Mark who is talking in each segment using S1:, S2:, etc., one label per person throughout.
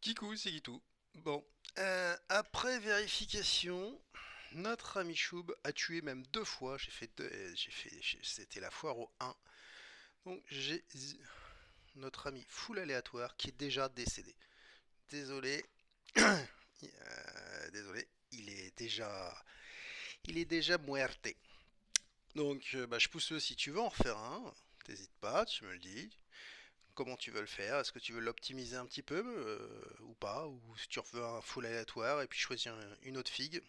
S1: Kikou, c'est Kitou. Bon, après vérification, notre ami Choub a tué même deux fois. J'ai fait deux, c'était la foire au 1. Donc j'ai notre ami full aléatoire qui est déjà décédé. Désolé, désolé, il est déjà muerté. Donc bah, je pousse si tu veux en refaire un. T'hésites pas, tu me le dis. Comment tu veux le faire? Est-ce que tu veux l'optimiser un petit peu ou pas? Ou si tu veux un full aléatoire et puis choisir une autre figue?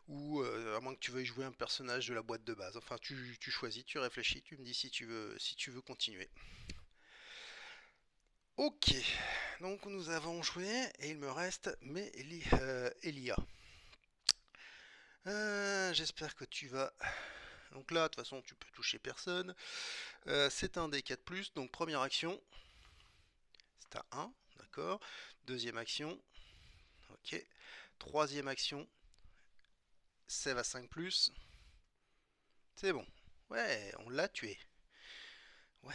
S1: Ou à moins que tu veuilles jouer un personnage de la boîte de base. Enfin, tu choisis, tu réfléchis, tu me dis si tu veux continuer. Ok, donc nous avons joué et il me reste Elia. J'espère que tu vas. Donc là, de toute façon, tu peux toucher personne. C'est un D4+, donc première action, c'est à 1, d'accord. Deuxième action, ok. Troisième action, save à 5+. C'est bon. Ouais, on l'a tué. Ouais,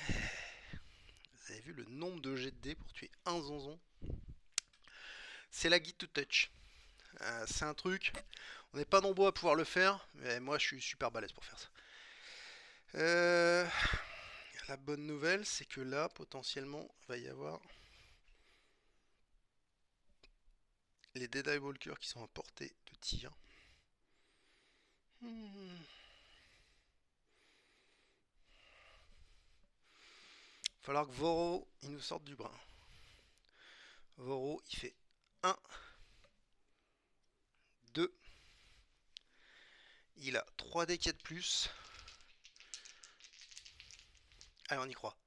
S1: vous avez vu le nombre de jets de dés pour tuer un zonzon? C'est la guide to touch. C'est un truc, on n'est pas nombreux à pouvoir le faire, mais moi je suis super balèze pour faire ça. La bonne nouvelle, c'est que là, potentiellement, il va y avoir les Dead Eye Walkers qui sont à portée de tir. Falloir que Voro, il nous sorte du brin. Voro, il fait 1, 2, il a 3 D 4+. Allez, on y croit.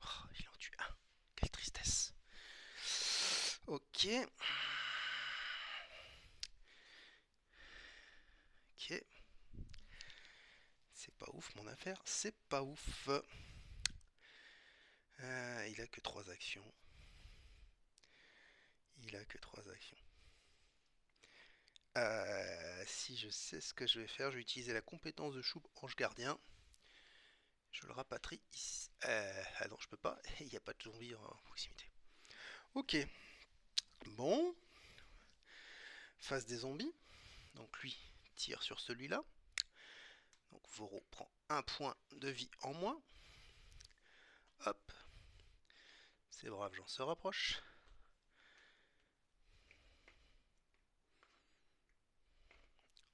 S1: Oh, il en tue un. Quelle tristesse. Ok. Ok. C'est pas ouf mon affaire. C'est pas ouf. Il a que 3 actions. Il a que 3 actions. Si je sais ce que je vais faire, je vais utiliser la compétence de Choub Ange Gardien. Je le rapatrie ici. Ah non, je peux pas. Il n'y a pas de zombie en proximité. Ok. Bon. Face des zombies. Donc lui tire sur celui-là. Donc Voro prend un point de vie en moins. Hop. C'est brave, j'en se rapproche.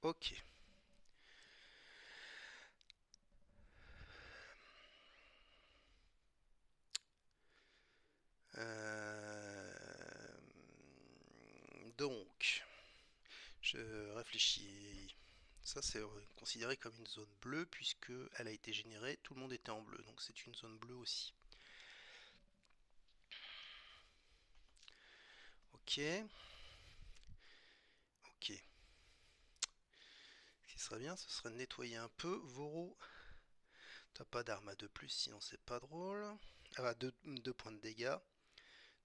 S1: Ok. Donc, je réfléchis. Ça, c'est considéré comme une zone bleue puisque elle a été générée. Tout le monde était en bleu, donc c'est une zone bleue aussi. Ok. Ok. Ce qui serait bien, ce serait de nettoyer un peu. Voro, t'as pas d'arme à 2+, sinon c'est pas drôle. Ah bah, 2 points de dégâts.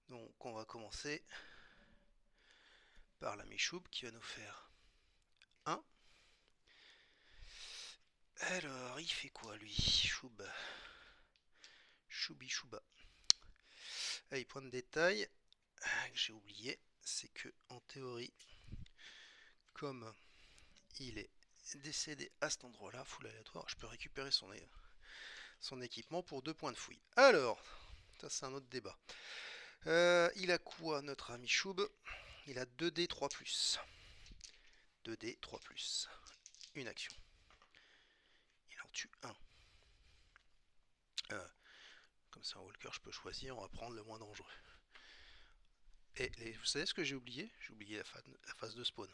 S1: Donc on va commencer par la Michoub qui va nous faire 1. Alors, il fait quoi lui? Choub. Choubi chouba. Allez, point de détail que j'ai oublié, c'est que en théorie, comme il est décédé à cet endroit-là, full aléatoire, je peux récupérer son équipement pour 2 points de fouille. Alors, ça c'est un autre débat. Il a quoi notre ami Choub? Il a 2D 3+. 2D 3+. Une action. Il en tue un. Comme c'est un walker, je peux choisir, on va prendre le moins dangereux. Et vous savez ce que j'ai oublié? J'ai oublié la phase de spawn.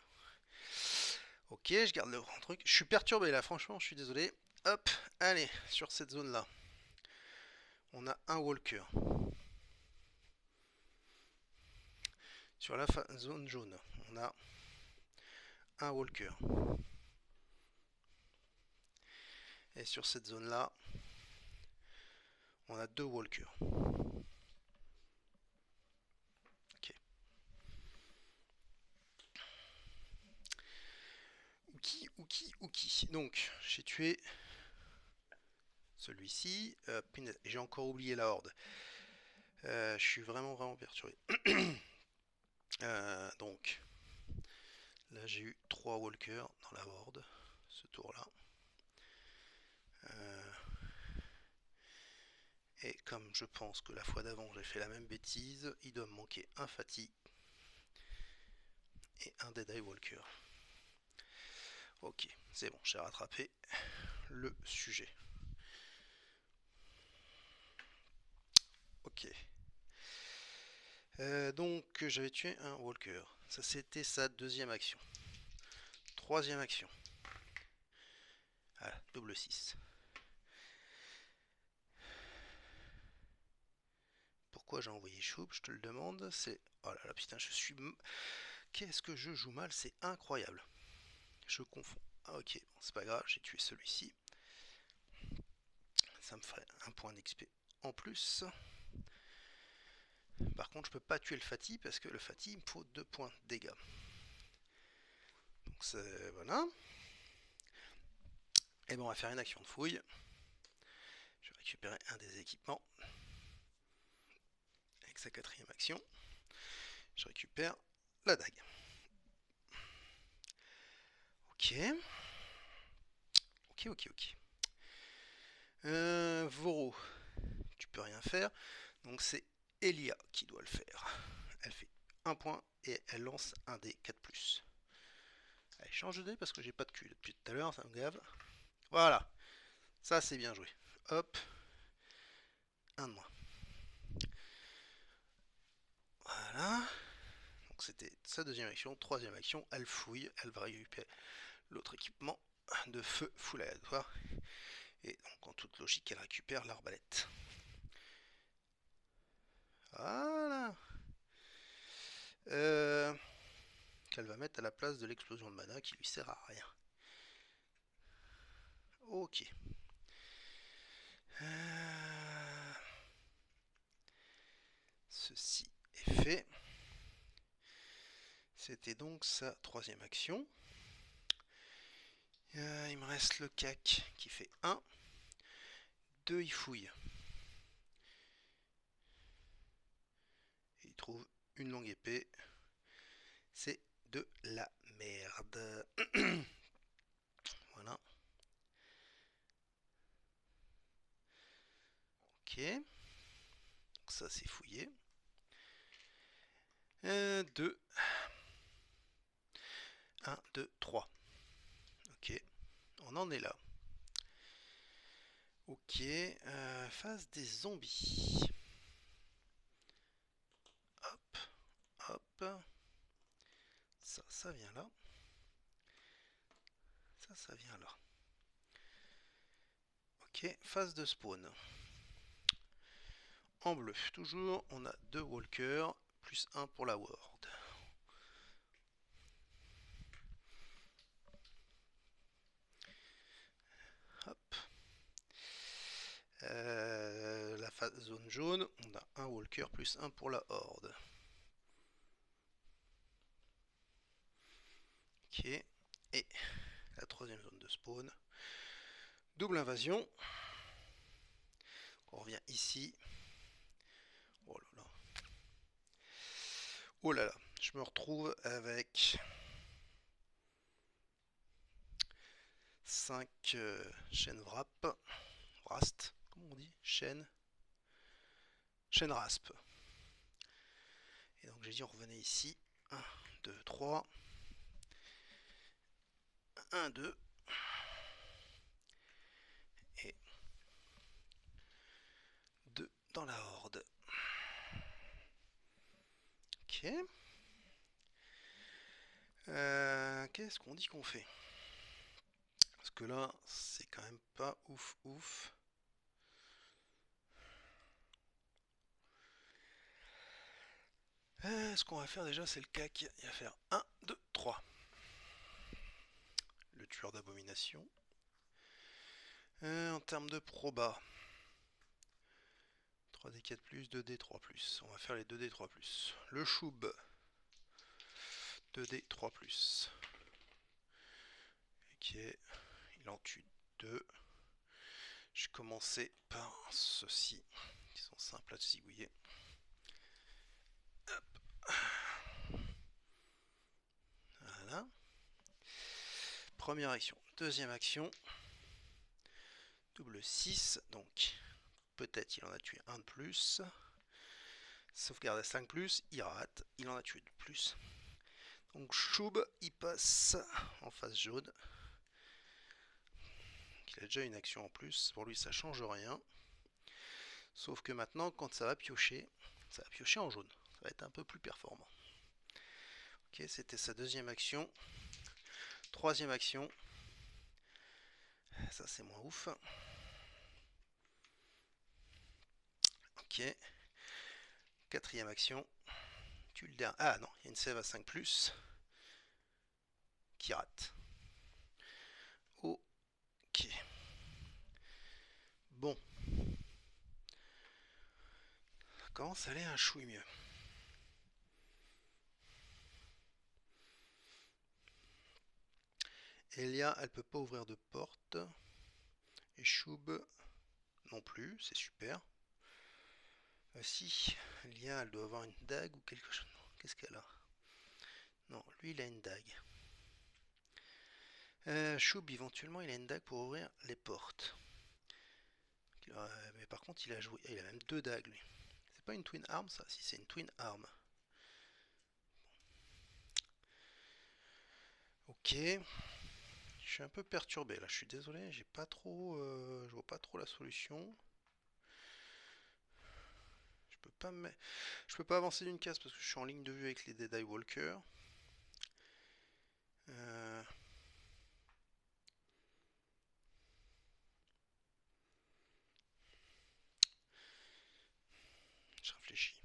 S1: Ok, je garde le grand truc. Je suis perturbé là, franchement, je suis désolé. Hop, allez, sur cette zone là, on a un walker. Sur la zone jaune, on a un walker. Et sur cette zone là, on a 2 walkers. Ok. Ouki. Donc, j'ai tué celui-ci. J'ai encore oublié la horde. Je suis vraiment perturbé. Donc, là j'ai eu 3 walkers dans la horde, ce tour-là. Et comme je pense que la fois d'avant j'ai fait la même bêtise, il doit me manquer un Fati et un Dead Eye Walker. Ok, c'est bon, j'ai rattrapé le sujet. Ok. Donc j'avais tué un Walker. Ça c'était sa deuxième action. Troisième action. Voilà, double 6. Pourquoi j'ai envoyé Choup, je te le demande. C'est... Oh là là, putain, je suis... Qu'est-ce que je joue mal, c'est incroyable. Je confonds. Ah, ok, bon, c'est pas grave, j'ai tué celui-ci. Ça me ferait un point d'XP en plus. Par contre, je peux pas tuer le Fati parce que le Fati, il me faut 2 points de dégâts. Donc c'est... Voilà. Et bon, on va faire une action de fouille. Je vais récupérer un des équipements. Avec sa quatrième action, je récupère la dague. Ok. Ok. Voro, tu peux rien faire. Donc c'est Elia qui doit le faire. Elle fait un point et elle lance un dé 4+. Allez, change de dé parce que j'ai pas de cul depuis tout à l'heure, ça me gave. Voilà, ça c'est bien joué. Hop, un de moins. Voilà. Donc c'était sa deuxième action. Troisième action, elle fouille, elle va récupérer l'autre équipement de feu full aléatoire. Et donc en toute logique, elle récupère l'arbalète. Voilà. Qu'elle va mettre à la place de l'explosion de mana qui lui sert à rien. Ok. Ceci est fait. C'était donc sa troisième action. Il me reste le cac qui fait 1. 2, il fouille. Et il trouve une longue épée. C'est de la merde. Voilà. Ok. Donc ça c'est fouillé. 2. 1, 2, 3. Ok. On en est là. Ok. Phase des zombies. Hop. Hop. Ça vient là. Ça vient là. Ok, phase de spawn. En bleu, toujours, on a 2 walkers, plus 1 pour la ward. Hop. La phase zone jaune, on a un walker plus 1 pour la horde. Ok. Et la troisième zone de spawn. Double invasion. On revient ici. Oh là là. Oh là là. Je me retrouve avec 5 chaînes wrap. Wrast. Comment on dit? Chaîne rasp. Et donc j'ai dit on revenait ici. 1, 2, 3. 1, 2. Et 2 dans la horde. Ok. Qu'est-ce qu'on dit qu'on fait? Parce que là, c'est quand même pas ouf. Ce qu'on va faire déjà, c'est le cac. Il va faire 1, 2, 3. Le tueur d'abomination. En termes de proba, 3D4+, 2D3+. On va faire les 2D3+. Le choub, 2D3+. Ok, il en tue 2. Je vais commencer par ceux-ci, qui sont simples à zigouiller. Première action. Deuxième action. Double 6. Donc, peut-être il en a tué un de plus. Sauvegarde à 5 plus. Il rate. Il en a tué de plus. Donc, Choub, il passe en face jaune. Il a déjà une action en plus. Pour lui, ça change rien. Sauf que maintenant, quand ça va piocher en jaune. Ça va être un peu plus performant. Ok, c'était sa deuxième action. Troisième action. Ça, c'est moins ouf. Ok. Quatrième action. Tu le dernier. Ah non, il y a une sève à 5 plus. Qui rate. Ok. Bon. Ça commence à aller un chouï mieux. Elia, elle peut pas ouvrir de porte. Et Choub non plus, c'est super. Si, Elia, elle doit avoir une dague ou quelque chose. Qu'est-ce qu'elle a? Non, lui, il a une dague. Choub, éventuellement, il a une dague pour ouvrir les portes. Mais par contre, il a joué. Il a même deux dagues, lui. C'est pas une twin arm, ça? Si, c'est une twin arm. Ok. Je suis un peu perturbé là, je suis désolé, j'ai pas trop, je vois pas trop la solution. Je peux pas avancer d'une case parce que je suis en ligne de vue avec les Dead Eye Walker. Je réfléchis.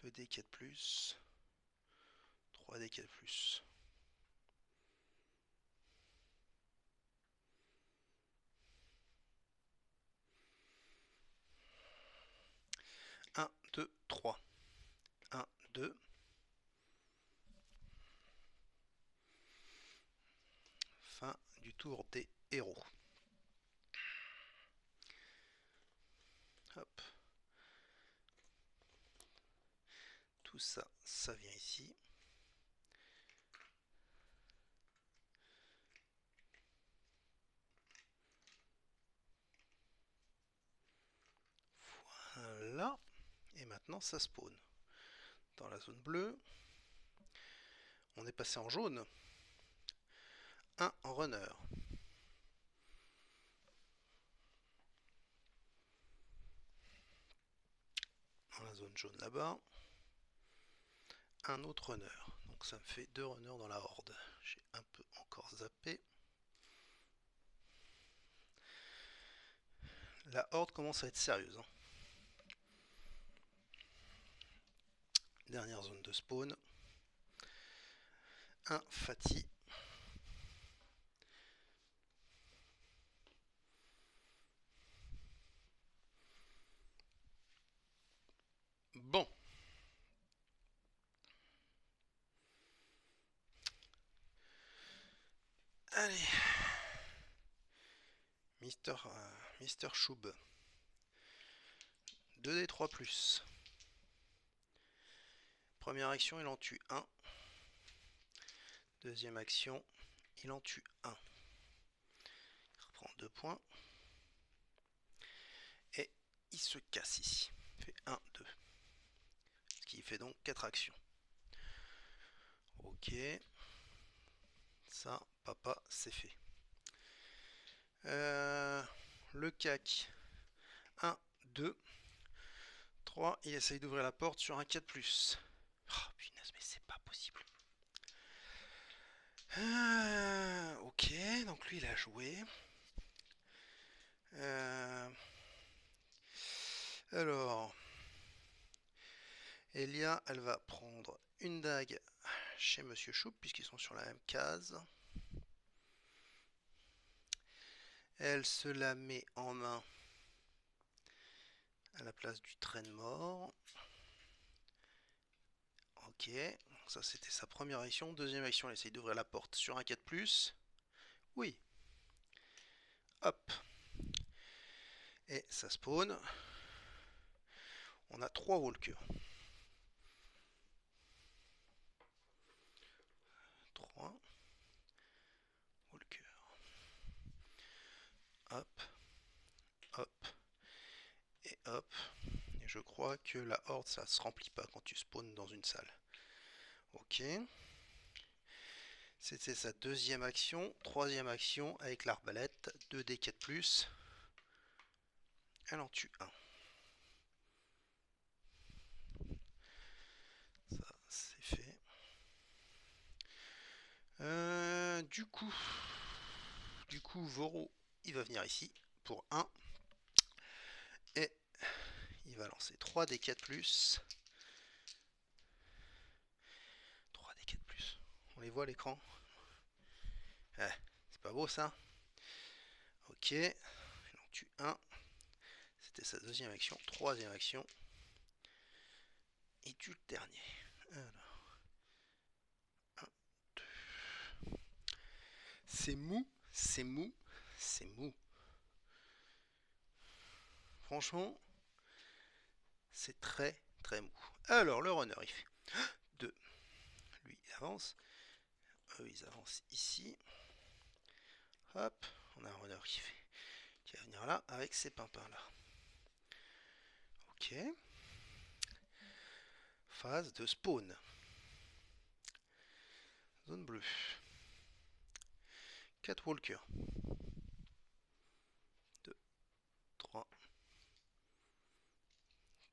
S1: 2D4 plus, 3D4 plus. 1, 2, 3. 1, 2. Fin du tour des héros. Hop. Tout ça, ça vient ici. Voilà. Et maintenant, ça spawn. Dans la zone bleue. On est passé en jaune. 1 en runner. Dans la zone jaune là-bas. Un autre runner. Donc ça me fait 2 runners dans la horde. J'ai un peu encore zappé. La horde commence à être sérieuse. Hein. Dernière zone de spawn. Un Fatih. Bon. Allez. Mister Choub. 2D3 plus. Première action, il en tue 1. Deuxième action, il en tue 1. Il reprend 2 points. Et il se casse ici. Il fait 1, 2. Ce qui fait donc 4 actions. Ok. Ça, papa, c'est fait. Le CAC. 1, 2, 3. Il essaye d'ouvrir la porte sur un 4 plus. Oh punaise, mais c'est pas possible. Ok, donc lui il a joué. Alors, Elia, elle va prendre une dague chez Monsieur Choup, puisqu'ils sont sur la même case. Elle se la met en main à la place du traîne mort. Ok, ça c'était sa première action. Deuxième action, elle essaye d'ouvrir la porte sur un 4 plus. Oui. Hop. Et ça spawn. On a 3 walkers. 3. Hop. Et je crois que la horde, ça se remplit pas quand tu spawns dans une salle. Ok. C'était sa deuxième action. Troisième action avec l'arbalète. 2d4+. Elle en tue un. Ça, c'est fait. Du coup, Voro, il va venir ici pour 1. Et il va lancer 3d4+. 3d4+. On les voit à l'écran? C'est pas beau ça? Ok. Il en tue 1. C'était sa deuxième action. Troisième action. Il tue le dernier. Alors. 1, 2. C'est mou. C'est mou. C'est mou. Franchement, c'est très très mou. Alors, le runner, il fait 2. Lui, il avance. Eux, ils avancent ici. Hop. On a un runner qui va venir là avec ces pimpins là. Ok. Phase de spawn. Zone bleue. 4 walkers. 2, 3,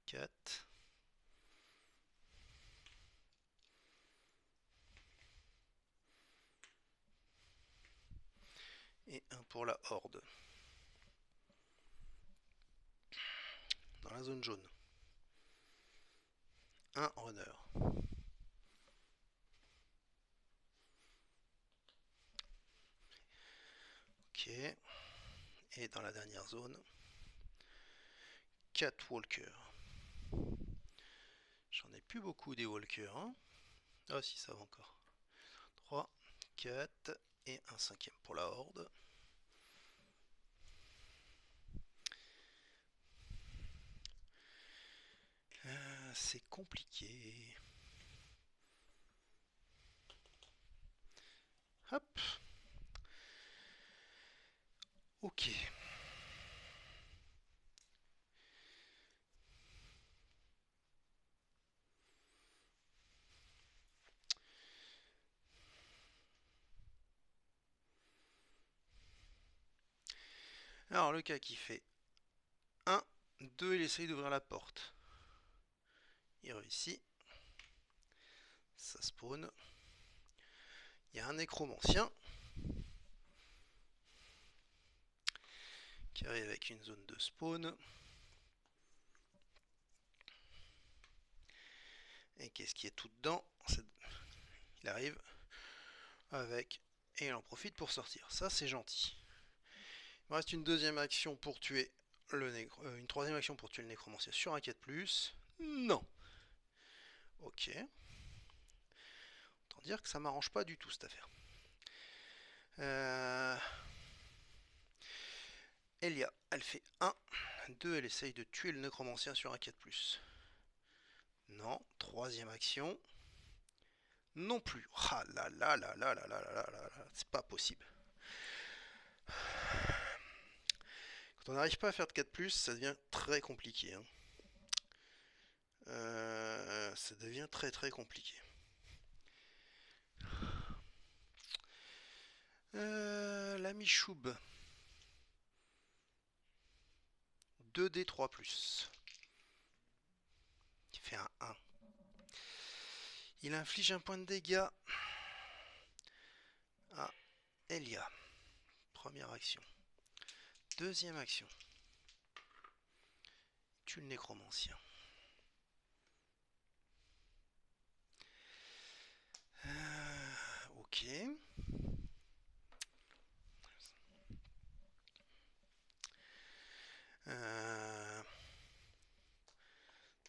S1: 4. Et un pour la horde. Dans la zone jaune. Un runner. Ok. Et dans la dernière zone, 4 walkers. J'en ai plus beaucoup des walkers. Hein. Ah si, ça va encore. 3, 4 et un cinquième pour la horde. C'est compliqué. Hop. Ok. Alors le cas qui fait 1, 2, il essaye d'ouvrir la porte. Il réussit. Ça spawn. Il y a un nécromancien qui arrive avec une zone de spawn. Et qu'est-ce qui est tout dedans? Il arrive avec... Et il en profite pour sortir. Ça, c'est gentil. Il me reste une deuxième action pour tuer une troisième action pour tuer le nécromancien sur un 4+. Non. Ok. Autant dire que ça m'arrange pas du tout cette affaire. Elia, elle fait 1. 2, elle essaye de tuer le nécromancien sur un 4+. Non. Troisième action. Non plus. Ah là là là là là là là là là là. C'est pas possible. Quand on n'arrive pas à faire de 4+, ça devient très compliqué. Hein. Ça devient très très compliqué. La Michoub. 2d3+. Qui fait un 1. Il inflige un point de dégâts à Elia. Première action. Deuxième action. Tue le nécromancien. Ok.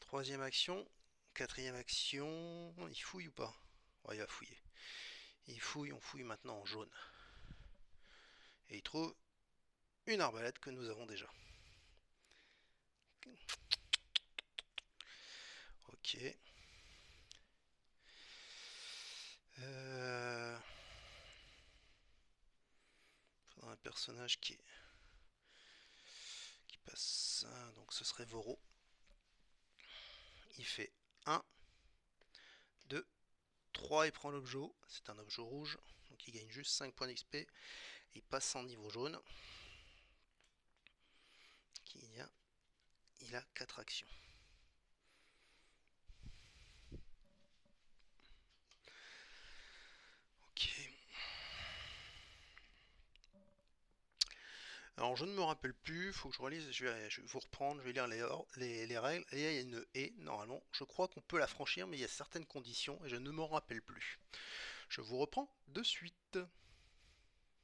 S1: Troisième action. Quatrième action. Il fouille ou pas? Ouais, il va fouiller. Il fouille, on fouille maintenant en jaune. Et il trouve une arbalète que nous avons déjà. Ok. Faudra un personnage qui passe ça. Donc donc ce serait Voro. Il fait 1, 2, 3, il prend l'objet, c'est un objet rouge, donc il gagne juste 5 points d'XP, il passe en niveau jaune. Il a 4 actions. Ok. Alors je ne me rappelle plus, faut que je relise, je vais vous reprendre, je vais lire les règles. Et il y a une haie, normalement. Je crois qu'on peut la franchir, mais il y a certaines conditions et je ne m'en rappelle plus. Je vous reprends de suite.